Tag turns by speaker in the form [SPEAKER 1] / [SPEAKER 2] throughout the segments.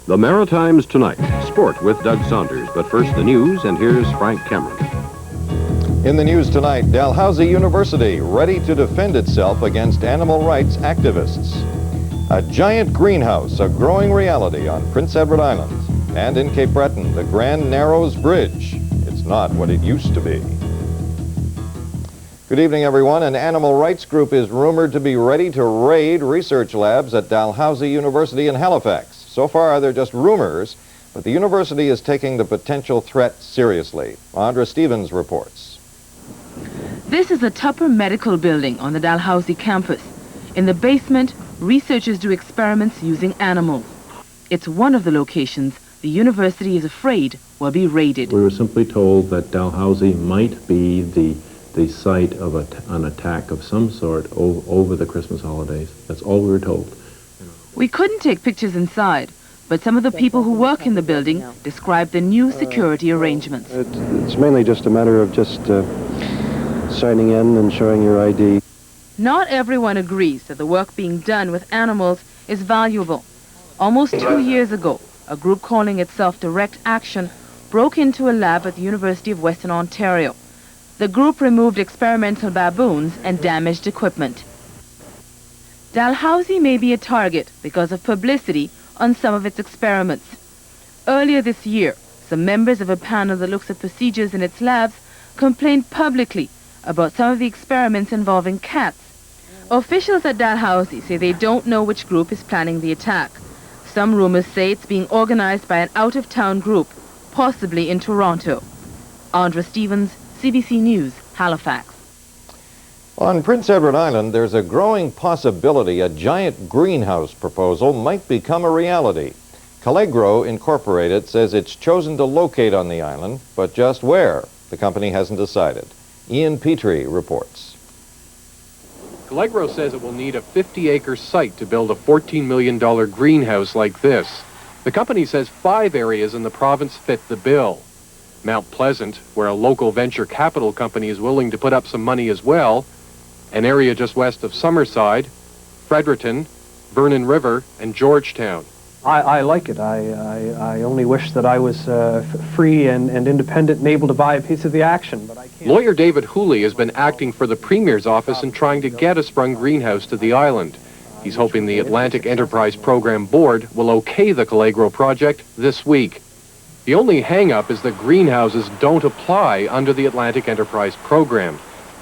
[SPEAKER 1] The Maritimes Tonight, sport with Doug Saunders. But first the news, and here's Frank Cameron.
[SPEAKER 2] In the news tonight, Dalhousie University ready to defend itself against animal rights activists. A giant greenhouse, a growing reality on Prince Edward Island. And in Cape Breton, the Grand Narrows Bridge. It's not what it used to be. Good evening, everyone. An animal rights group is rumored to be ready to raid research labs at Dalhousie University in Halifax. So far, they're just rumors, but the university is taking the potential threat seriously. Andra Stevens reports.
[SPEAKER 3] This is the Tupper Medical Building on the Dalhousie campus. In the basement, researchers do experiments using animals. It's one of the locations the university is afraid will be raided.
[SPEAKER 4] We were simply told that Dalhousie might be the site of an attack of some sort over the Christmas holidays. That's all we were told.
[SPEAKER 3] We couldn't take pictures inside, but some of the people who work in the building describe the new security arrangements.
[SPEAKER 5] It's mainly just a matter of just signing in and showing your ID.
[SPEAKER 3] Not everyone agrees that the work being done with animals is valuable. Almost 2 years ago, a group calling itself Direct Action broke into a lab at the University of Western Ontario. The group removed experimental baboons and damaged equipment. Dalhousie may be a target because of publicity on some of its experiments. Earlier this year, some members of a panel that looks at procedures in its labs complained publicly about some of the experiments involving cats. Officials at Dalhousie say they don't know which group is planning the attack. Some rumors say it's being organized by an out-of-town group, possibly in Toronto. Andra Stevens, CBC News, Halifax.
[SPEAKER 2] On Prince Edward Island, there's a growing possibility a giant greenhouse proposal might become a reality. Callegro Incorporated says it's chosen to locate on the island, but just where? The company hasn't decided. Ian Petrie reports.
[SPEAKER 6] Callegro says it will need a 50-acre site to build a $14 million greenhouse like this. The company says 5 areas in the province fit the bill. Mount Pleasant, where a local venture capital company is willing to put up some money as well, an area just west of Summerside, Fredericton, Vernon River, and Georgetown.
[SPEAKER 7] I like it. I only wish that I was free and independent and able to buy a piece of the action, but I can't.
[SPEAKER 6] Lawyer David Hooley has been acting for the Premier's office and trying to get a sprung greenhouse to the island. He's hoping the Atlantic Enterprise Program Board will okay the Callegro project this week. The only hang-up is that greenhouses don't apply under the Atlantic Enterprise Program.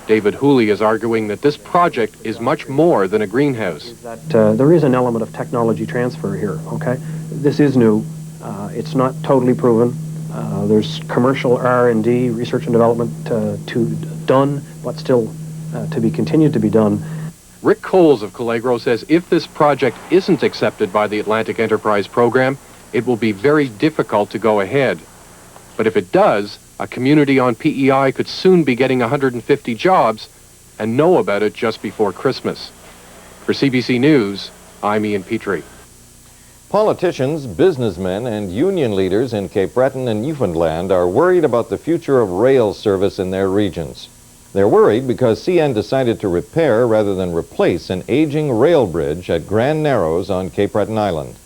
[SPEAKER 6] David Hooley is arguing that this project is much more than a greenhouse.
[SPEAKER 7] There is an element of technology transfer here, okay? This is new. It's not totally proven. There's commercial R&D, research and development, done, but still to be continued to be done.
[SPEAKER 6] Rick Coles of Callegro says if this project isn't accepted by the Atlantic Enterprise Program, it will be very difficult to go ahead. But if it does, a community on PEI could soon be getting 150 jobs and know about it just before Christmas. For CBC News, I'm Ian Petrie.
[SPEAKER 2] Politicians, businessmen, and union leaders in Cape Breton and Newfoundland are worried about the future of rail service in their regions. They're worried because CN decided to repair rather than replace an aging rail bridge at Grand Narrows on Cape Breton Island.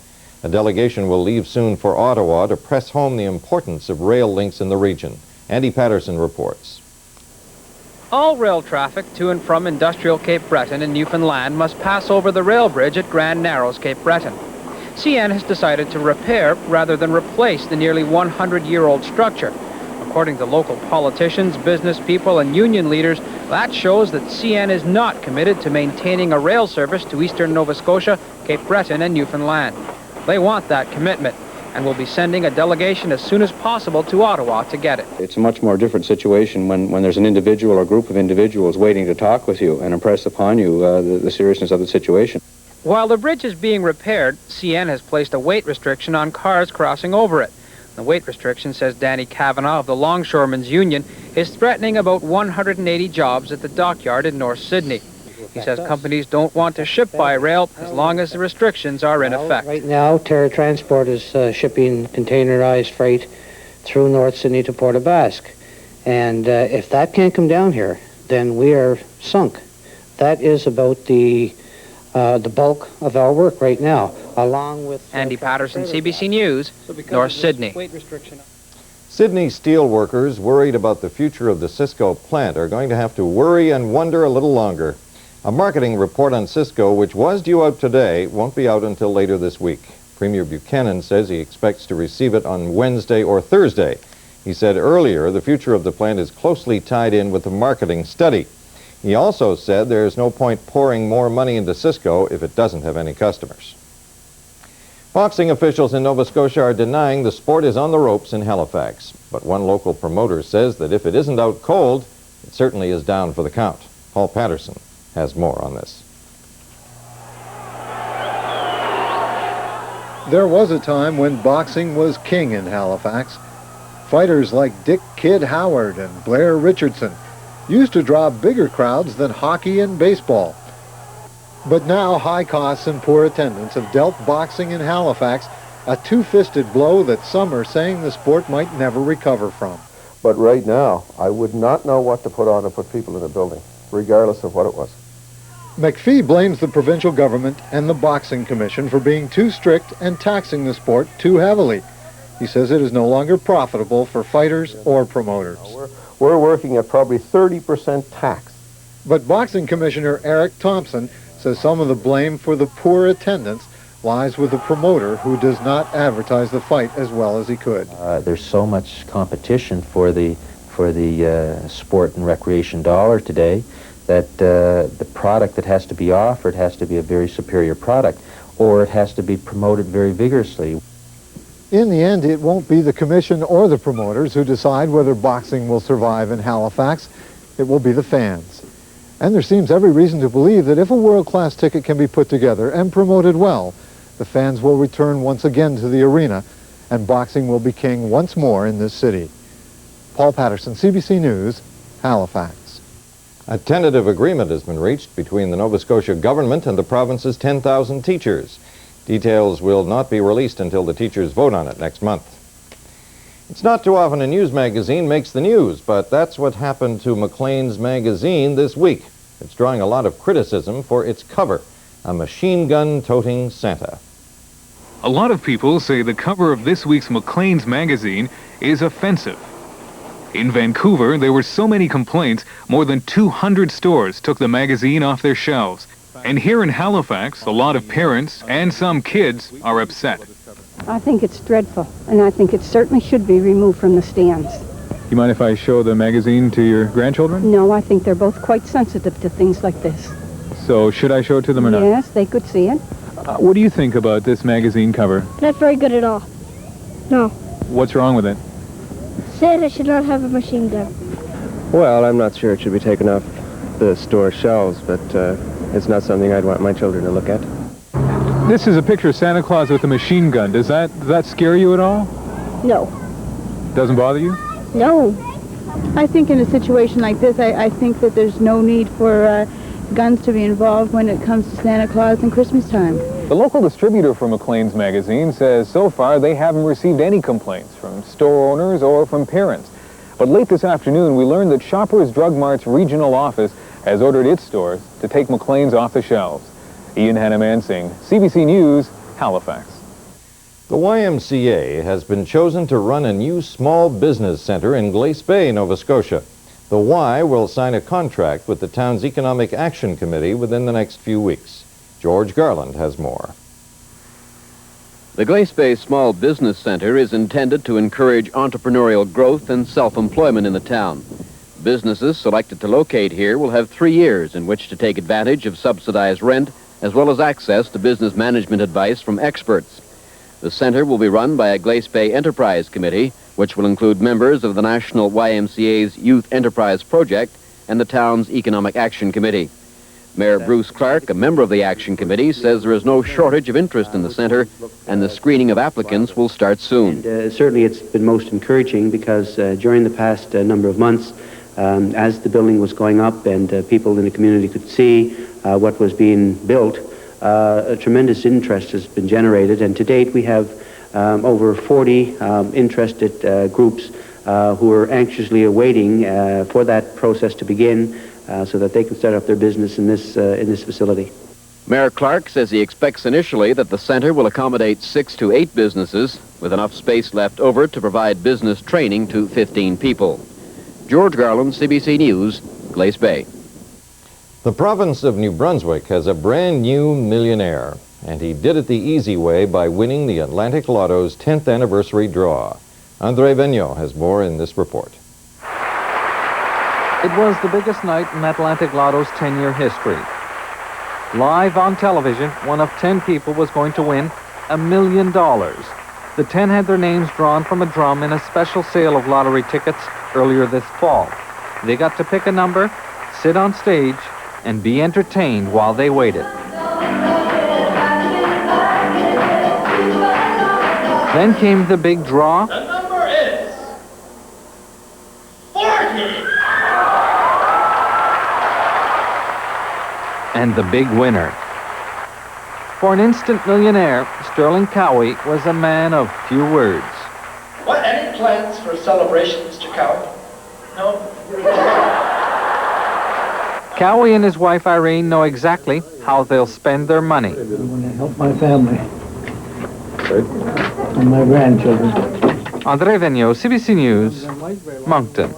[SPEAKER 2] A delegation will leave soon for Ottawa to press home the importance of rail links in the region. Andy Patterson reports.
[SPEAKER 8] All rail traffic to and from industrial Cape Breton and Newfoundland must pass over the rail bridge at Grand Narrows, Cape Breton. CN has decided to repair rather than replace the nearly 100-year-old structure. According to local politicians, business people, and union leaders, that shows that CN is not committed to maintaining a rail service to eastern Nova Scotia, Cape Breton, and Newfoundland. They want that commitment and will be sending a delegation as soon as possible to Ottawa to get it.
[SPEAKER 9] It's a much more different situation when there's an individual or group of individuals waiting to talk with you and impress upon you the seriousness of the situation.
[SPEAKER 8] While the bridge is being repaired, CN has placed a weight restriction on cars crossing over it. The weight restriction, says Danny Kavanagh of the Longshoremen's Union, is threatening about 180 jobs at the dockyard in North Sydney. He says companies don't want to ship by rail as long as the restrictions are in effect.
[SPEAKER 10] Right now, Terra Transport is shipping containerized freight through North Sydney to Port aux Basques. And if that can't come down here, then we are sunk. That is about the bulk of our work right now. along with...
[SPEAKER 8] Andy Patterson, CBC News, North Sydney.
[SPEAKER 2] Sydney steelworkers worried about the future of the Sysco plant are going to have to worry and wonder a little longer. A marketing report on Sysco, which was due out today, won't be out until later this week. Premier Buchanan says he expects to receive it on Wednesday or Thursday. He said earlier the future of the plant is closely tied in with the marketing study. He also said there is no point pouring more money into Sysco if it doesn't have any customers. Boxing officials in Nova Scotia are denying the sport is on the ropes in Halifax. But one local promoter says that if it isn't out cold, it certainly is down for the count. Paul Patterson has more on this.
[SPEAKER 11] There was a time when boxing was king in Halifax. Fighters like Dick Kid Howard and Blair Richardson used to draw bigger crowds than hockey and baseball. But now high costs and poor attendance have dealt boxing in Halifax a two-fisted blow that some are saying the sport might never recover from.
[SPEAKER 12] But right now, I would not know what to put on to put people in a building, regardless of what it was.
[SPEAKER 11] McPhee blames the provincial government and the Boxing Commission for being too strict and taxing the sport too heavily. He says it is no longer profitable for fighters or promoters.
[SPEAKER 12] We're working at probably 30% tax.
[SPEAKER 11] But Boxing Commissioner Eric Thompson says some of the blame for the poor attendance lies with the promoter who does not advertise the fight as well as he could.
[SPEAKER 13] There's so much competition for the sport and recreation dollar today that the product that has to be offered has to be a very superior product, or it has to be promoted very vigorously.
[SPEAKER 11] In the end, it won't be the commission or the promoters who decide whether boxing will survive in Halifax. It will be the fans. And there seems every reason to believe that if a world-class ticket can be put together and promoted well, the fans will return once again to the arena, and boxing will be king once more in this city. Paul Patterson, CBC News, Halifax.
[SPEAKER 2] A tentative agreement has been reached between the Nova Scotia government and the province's 10,000 teachers. Details will not be released until the teachers vote on it next month. It's not too often a news magazine makes the news, but that's what happened to MacLean's magazine this week. It's drawing a lot of criticism for its cover, a machine gun toting Santa.
[SPEAKER 14] A lot of people say the cover of this week's MacLean's magazine is offensive. In Vancouver, there were so many complaints, more than 200 stores took the magazine off their shelves. And here in Halifax, a lot of parents and some kids are upset.
[SPEAKER 15] I think it's dreadful, and I think it certainly should be removed from the stands.
[SPEAKER 14] You mind if I show the magazine to your grandchildren?
[SPEAKER 15] No, I think they're both quite sensitive to things like this.
[SPEAKER 14] So should I show it to them or not?
[SPEAKER 15] Yes, they could see it.
[SPEAKER 14] What do you think about this magazine cover?
[SPEAKER 16] Not very good at all. No.
[SPEAKER 14] What's wrong with it?
[SPEAKER 16] Santa should not have a machine gun.
[SPEAKER 5] Well, I'm not sure it should be taken off the store shelves, but it's not something I'd want my children to look at.
[SPEAKER 14] This is a picture of Santa Claus with a machine gun. Does that scare you at all?
[SPEAKER 16] No.
[SPEAKER 14] Doesn't bother you?
[SPEAKER 16] No.
[SPEAKER 17] I think in a situation like this, I think that there's no need for guns to be involved when it comes to Santa Claus and Christmas time.
[SPEAKER 14] The local distributor for MacLean's magazine says so far they haven't received any complaints from store owners or from parents. But late this afternoon, we learned that Shoppers Drug Mart's regional office has ordered its stores to take MacLean's off the shelves. Ian Hannah-Mansing, CBC News, Halifax.
[SPEAKER 2] The YMCA has been chosen to run a new small business center in Glace Bay, Nova Scotia. The Y will sign a contract with the town's Economic Action Committee within the next few weeks. George Garland has more.
[SPEAKER 18] The Glace Bay Small Business Center is intended to encourage entrepreneurial growth and self-employment in the town. Businesses selected to locate here will have 3 years in which to take advantage of subsidized rent, as well as access to business management advice from experts. The center will be run by a Glace Bay Enterprise Committee, which will include members of the National YMCA's Youth Enterprise Project and the town's Economic Action Committee. Mayor Bruce Clark, a member of the Action Committee, says there is no shortage of interest in the center, and the screening of applicants will start soon.
[SPEAKER 19] Certainly it's been most encouraging because during the past number of months, as the building was going up and people in the community could see what was being built, a tremendous interest has been generated, and to date we have over 40 interested groups who are anxiously awaiting for that process to begin so that they can start up their business in this facility.
[SPEAKER 18] Mayor Clark says he expects initially that the center will accommodate 6 to 8 businesses, with enough space left over to provide business training to 15 people. George Garland, CBC News, Glace Bay.
[SPEAKER 2] The province of New Brunswick has a brand new millionaire, and he did it the easy way by winning the Atlantic Lotto's 10th anniversary draw. Andre Vigneault has more in this report.
[SPEAKER 20] It was the biggest night in Atlantic Lotto's 10-year history. Live on television, one of 10 people was going to win $1 million. The 10 had their names drawn from a drum in a special sale of lottery tickets earlier this fall. They got to pick a number, sit on stage, and be entertained while they waited. Then came the big draw.
[SPEAKER 21] The number is 40!
[SPEAKER 20] And the big winner. For an instant millionaire, Sterling Cowie was a man of few words.
[SPEAKER 21] What, any plans for a celebration, Mr. Cowie? No?
[SPEAKER 20] Cowie and his wife Irene know exactly how they'll spend their money.
[SPEAKER 22] I want to help my family and my grandchildren.
[SPEAKER 20] Andre Vigneault, CBC News, Moncton.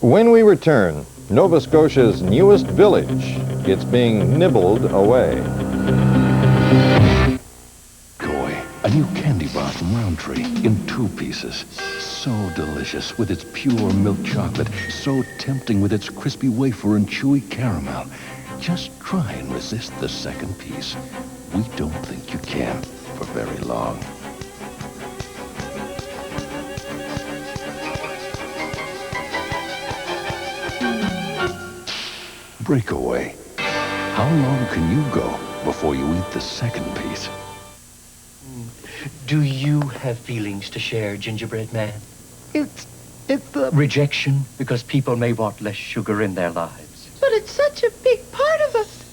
[SPEAKER 2] When we return, Nova Scotia's newest village. It's being nibbled away.
[SPEAKER 23] A new candy bar from Roundtree in 2 pieces. So delicious with its pure milk chocolate. So tempting with its crispy wafer and chewy caramel. Just try and resist the second piece. We don't think you can for very long. Breakaway. How long can you go before you eat the second piece?
[SPEAKER 24] Do you have feelings to share, Gingerbread Man? It's the rejection because people may want less sugar in their lives.
[SPEAKER 25] But it's such a big part of us.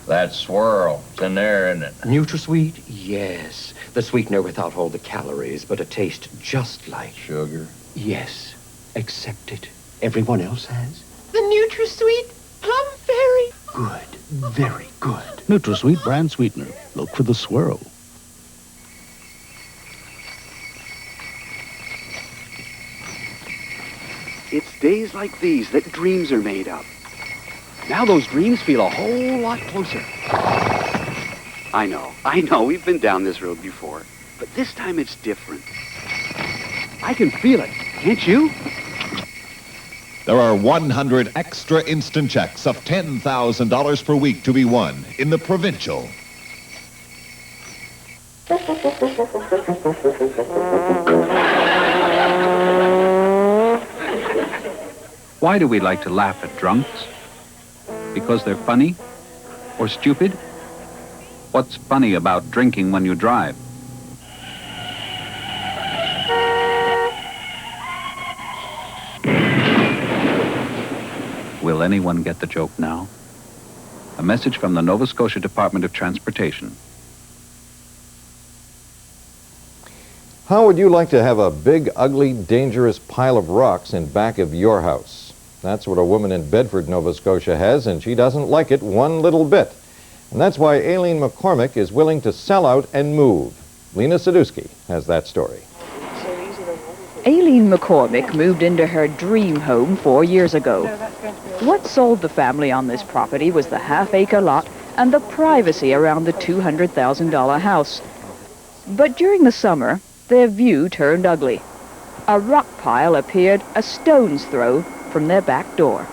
[SPEAKER 26] That swirl, it's in there, isn't it?
[SPEAKER 24] NutraSweet? Yes. The sweetener without all the calories, but a taste just like
[SPEAKER 26] sugar.
[SPEAKER 24] Yes. Accept it. Everyone else has.
[SPEAKER 25] The NutraSweet Plum Fairy.
[SPEAKER 24] Good. Very good.
[SPEAKER 23] NutraSweet brand sweetener. Look for the swirl.
[SPEAKER 27] It's days like these that dreams are made of. Now those dreams feel a whole lot closer. I know, we've been down this road before, but this time it's different. I can feel it, can't you?
[SPEAKER 28] There are 100 extra instant checks of $10,000 per week to be won in the Provincial.
[SPEAKER 29] Why do we like to laugh at drunks? Because they're funny? Or stupid? What's funny about drinking when you drive? Will anyone get the joke now? A message from the Nova Scotia Department of Transportation.
[SPEAKER 2] How would you like to have a big, ugly, dangerous pile of rocks in back of your house? That's what a woman in Bedford, Nova Scotia has, and she doesn't like it one little bit. And that's why Aileen McCormick is willing to sell out and move. Lena Sadusky has that story.
[SPEAKER 30] Aileen McCormick moved into her dream home 4 years ago. What sold the family on this property was the half-acre lot and the privacy around the $200,000 house. But during the summer, their view turned ugly. A rock pile appeared a stone's throw from their back door.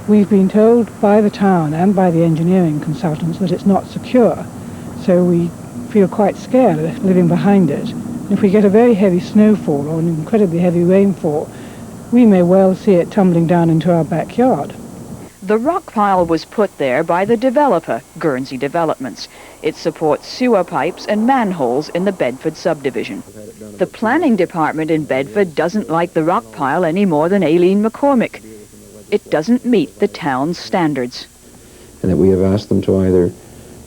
[SPEAKER 22] We've been told by the town and by the engineering consultants that it's not secure, so we feel quite scared of living behind it. If we get a very heavy snowfall or an incredibly heavy rainfall, we may well see it tumbling down into our backyard.
[SPEAKER 30] The rock pile was put there by the developer, Guernsey Developments. It supports sewer pipes and manholes in the Bedford subdivision. The planning department in Bedford doesn't like the rock pile any more than Aileen McCormick. It doesn't meet the town's standards.
[SPEAKER 31] And that we have asked them to either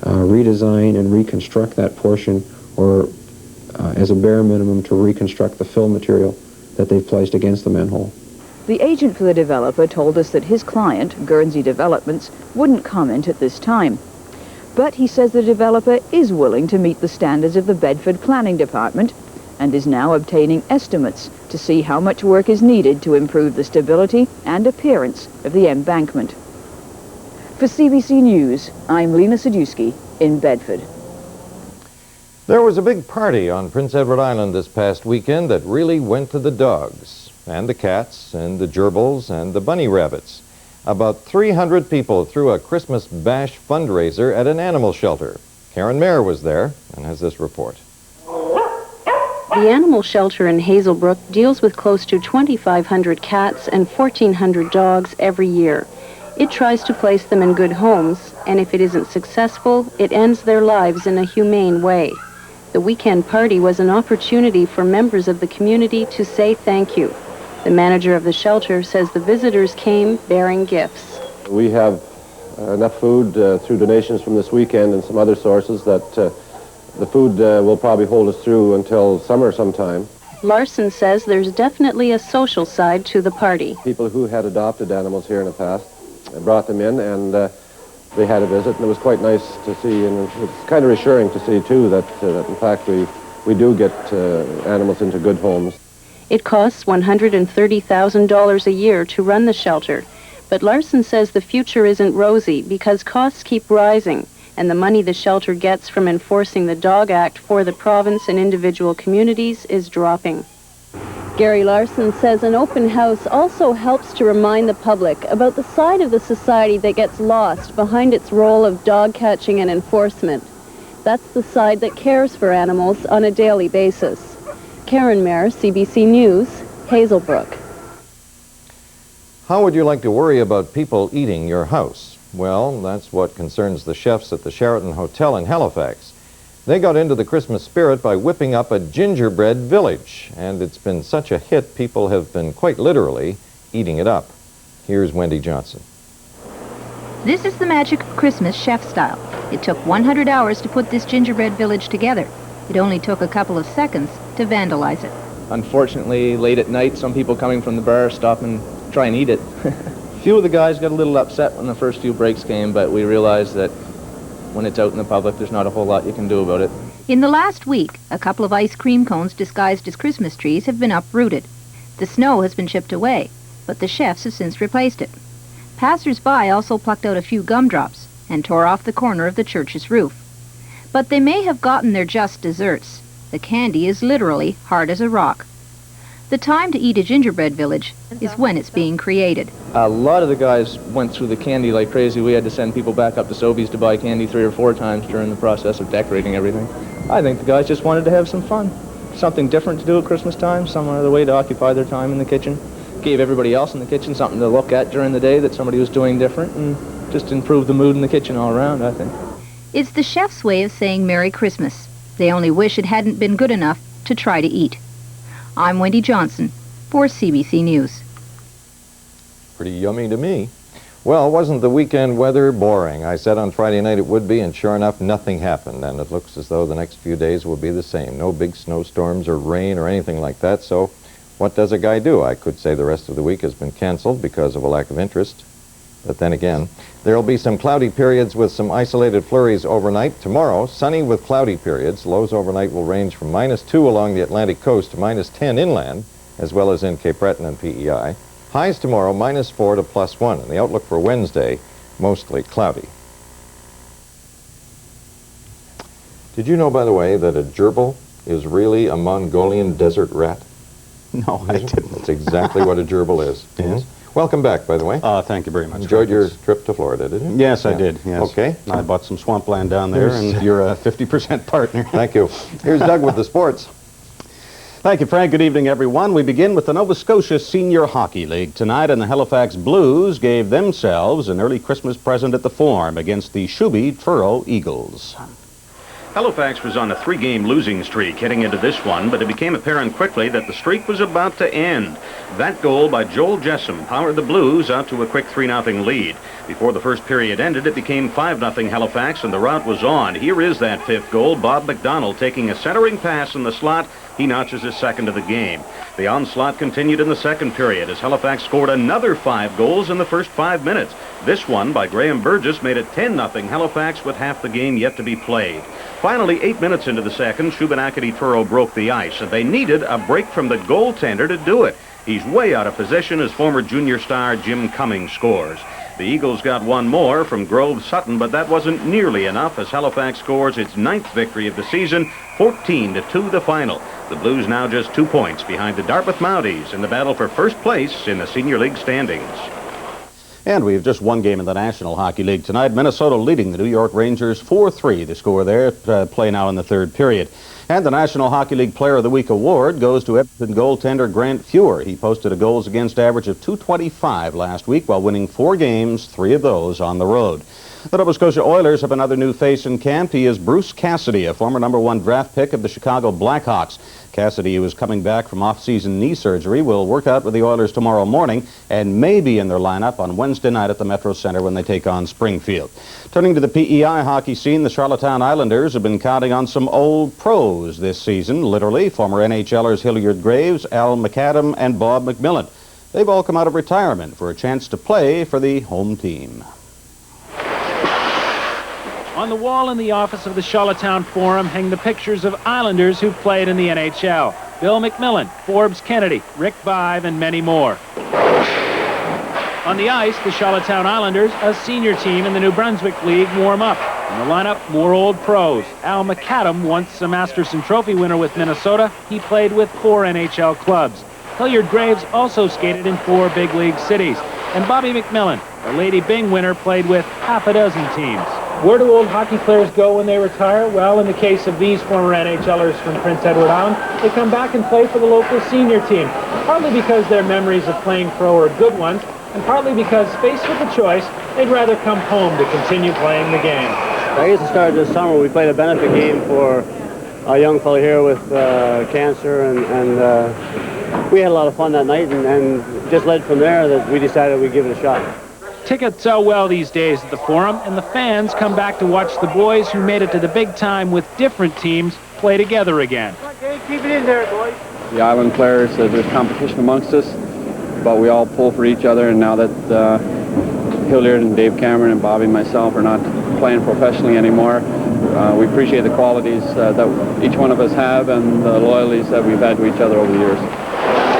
[SPEAKER 31] redesign and reconstruct that portion or as a bare minimum to reconstruct the fill material that they've placed against the manhole.
[SPEAKER 30] The agent for the developer told us that his client, Guernsey Developments, wouldn't comment at this time. But he says the developer is willing to meet the standards of the Bedford Planning Department and is now obtaining estimates to see how much work is needed to improve the stability and appearance of the embankment. For CBC News, I'm Lena Sadusky in Bedford.
[SPEAKER 2] There was a big party on Prince Edward Island this past weekend that really went to the dogs, and the cats, and the gerbils, and the bunny rabbits. About 300 people threw a Christmas bash fundraiser at an animal shelter. Karen Mayer was there and has this report.
[SPEAKER 1] The animal shelter in Hazelbrook deals with close to 2,500 cats and 1,400 dogs every year. It tries to place them in good homes, and if it isn't successful, it ends their lives in a humane way. The weekend party was an opportunity for members of the community to say thank you. The manager of the shelter says the visitors came bearing gifts.
[SPEAKER 3] We have enough food through donations from this weekend and some other sources that the food will probably hold us through until summer sometime.
[SPEAKER 1] Larson says there's definitely a social side to the party.
[SPEAKER 3] People who had adopted animals here in the past brought them in, and they had a visit, and it was quite nice to see, and it's kind of reassuring to see too that in fact we do get animals into good homes.
[SPEAKER 1] It costs $130,000 a year to run the shelter, but Larson says the future isn't rosy because costs keep rising, and the money the shelter gets from enforcing the Dog Act for the province and individual communities is dropping. Gary Larson says an open house also helps to remind the public about the side of the society that gets lost behind its role of dog catching and enforcement. That's the side that cares for animals on a daily basis. Karen Mayer, CBC News, Hazelbrook.
[SPEAKER 2] How would you like to worry about people eating your house? Well, that's what concerns the chefs at the Sheraton Hotel in Halifax. They got into the Christmas spirit by whipping up a gingerbread village, and it's been such a hit, people have been quite literally eating it up. Here's Wendy Johnson.
[SPEAKER 4] This is the magic of Christmas chef style. It took 100 hours to put this gingerbread village together. It only took a couple of seconds to vandalize it.
[SPEAKER 6] Unfortunately, late at night, some people coming from the bar stop and try and eat it. A few of the guys got a little upset when the first few breaks came, but we realized that when it's out in the public, there's not a whole lot you can do about it.
[SPEAKER 4] In the last week, a couple of ice cream cones disguised as Christmas trees have been uprooted. The snow has been chipped away, but the chefs have since replaced it. Passers-by also plucked out a few gumdrops and tore off the corner of the church's roof. But they may have gotten their just desserts. The candy is literally hard as a rock. The time to eat a gingerbread village is when it's being created.
[SPEAKER 6] A lot of the guys went through the candy like crazy. We had to send people back up to Sobeys to buy candy 3 or 4 times during the process of decorating everything. I think the guys just wanted to have some fun. Something different to do at Christmas time, some other way to occupy their time in the kitchen. Gave everybody else in the kitchen something to look at during the day that somebody was doing different, and just improved the mood in the kitchen all around, I think.
[SPEAKER 4] It's the chef's way of saying Merry Christmas. They only wish it hadn't been good enough to try to eat. I'm Wendy Johnson for CBC News.
[SPEAKER 2] Pretty yummy to me. Well, wasn't the weekend weather boring? I said on Friday night it would be, and sure enough, nothing happened, and it looks as though the next few days will be the same. No big snowstorms or rain or anything like that, so what does a guy do? I could say the rest of the week has been canceled because of a lack of interest. But then again, there will be some cloudy periods with some isolated flurries overnight. Tomorrow, sunny with cloudy periods. Lows overnight will range from -2 along the Atlantic coast to -10 inland, as well as in Cape Breton and PEI. Highs tomorrow, -4 to +1. And the outlook for Wednesday, mostly cloudy. Did you know, by the way, that a gerbil is really a Mongolian desert rat?
[SPEAKER 7] No, I didn't.
[SPEAKER 2] That's exactly what a gerbil is.
[SPEAKER 7] Yes.
[SPEAKER 2] Welcome back, by the way.
[SPEAKER 7] Thank you very much.
[SPEAKER 2] Enjoyed your trip to Florida, did you?
[SPEAKER 7] Yes, I did. Yes.
[SPEAKER 2] Okay.
[SPEAKER 7] I bought some swampland down there, and you're a 50% partner.
[SPEAKER 2] Thank you. Here's Doug with the sports.
[SPEAKER 7] Thank you, Frank. Good evening, everyone. We begin with the Nova Scotia Senior Hockey League tonight, and the Halifax Blues gave themselves an early Christmas present at the Forum against the Shubie Truro Eagles. Halifax was on a 3-game losing streak heading into this one, but it became apparent quickly that the streak was about to end. That goal by Joel Jessam powered the Blues out to a quick 3-0 lead. Before the first period ended, it became 5-0 Halifax, and the rout was on. Here is that 5th goal. Bob McDonald taking a centering pass in the slot. He notches his 2nd of the game. The onslaught continued in the 2nd period as Halifax scored another 5 goals in the first 5 minutes. This one by Graham Burgess made it 10-0 Halifax with half the game yet to be played. Finally, 8 minutes into the second, Shubenacadie Turo broke the ice, and they needed a break from the goaltender to do it. He's way out of position as former junior star Jim Cummings scores. The Eagles got one more from Grove Sutton, but that wasn't nearly enough as Halifax scores its 9th victory of the season, 14-2 the final. The Blues now just 2 points behind the Dartmouth Mounties in the battle for first place in the Senior League standings. And we have just one game in the National Hockey League tonight. Minnesota leading the New York Rangers 4-3. The score there, play now in the 3rd period. And the National Hockey League Player of the Week award goes to Edmonton goaltender Grant Fuhr. He posted a goals against average of .225 last week while winning 4 games, 3 of those on the road. The Nova Scotia Oilers have another new face in camp. He is Bruce Cassidy, a former #1 draft pick of the Chicago Blackhawks. Cassidy, who is coming back from off-season knee surgery, will work out with the Oilers tomorrow morning and may be in their lineup on Wednesday night at the Metro Center when they take on Springfield. Turning to the PEI hockey scene, the Charlottetown Islanders have been counting on some old pros this season, literally. Former NHLers Hilliard Graves, Al McAdam, and Bob McMillan. They've all come out of retirement for a chance to play for the home team.
[SPEAKER 5] On the wall in the office of the Charlottetown Forum hang the pictures of Islanders who played in the NHL. Bill McMillan, Forbes Kennedy, Rick Bive, and many more. On the ice, the Charlottetown Islanders, a senior team in the New Brunswick League, warm up. In the lineup, more old pros. Al McAdam, once a Masterson Trophy winner with Minnesota, he played with 4 NHL clubs. Hilliard Graves also skated in 4 big league cities. And Bobby McMillan, a Lady Byng winner, played with half a dozen teams. Where do old hockey players go when they retire? Well, in the case of these former NHLers from Prince Edward Island, they come back and play for the local senior team, partly because their memories of playing pro are good ones, and partly because, faced with the choice, they'd rather come home to continue playing the game.
[SPEAKER 8] I guess it started this summer. We played a benefit game for a young fellow here with cancer, and we had a lot of fun that night, and just led from there that we decided we'd give it a shot.
[SPEAKER 5] Tickets sell well these days at the Forum, and the fans come back to watch the boys who made it to the big time with different teams play together again.
[SPEAKER 8] Keep it in there, boys.
[SPEAKER 9] The Island players, there's competition amongst us, but we all pull for each other, and now that Hilliard and Dave Cameron and Bobby and myself are not playing professionally anymore, we appreciate the qualities that each one of us have and the loyalties that we've had to each other over the years.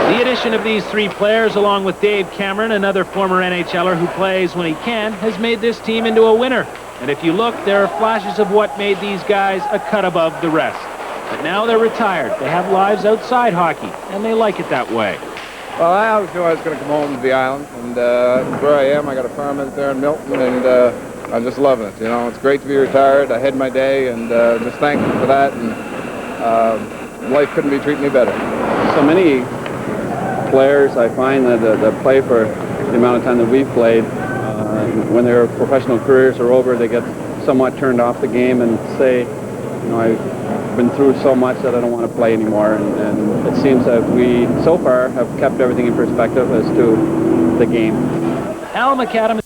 [SPEAKER 5] The addition of these 3 players, along with Dave Cameron, another former NHLer who plays when he can, has made this team into a winner. And if you look, there are flashes of what made these guys a cut above the rest. But now they're retired. They have lives outside hockey, and they like it that way.
[SPEAKER 10] Well, I always knew I was going to come home to the island, and where I am, I got a farm out there in Milton, and I'm just loving it. You know, it's great to be retired. I had my day, and just thankful for that, and life couldn't be treating me better.
[SPEAKER 9] So many players, I find that play for the amount of time that we've played, when their professional careers are over, they get somewhat turned off the game and say, you know, I've been through so much that I don't want to play anymore. And it seems that we, so far, have kept everything in perspective as to the game.
[SPEAKER 5] Al McAdam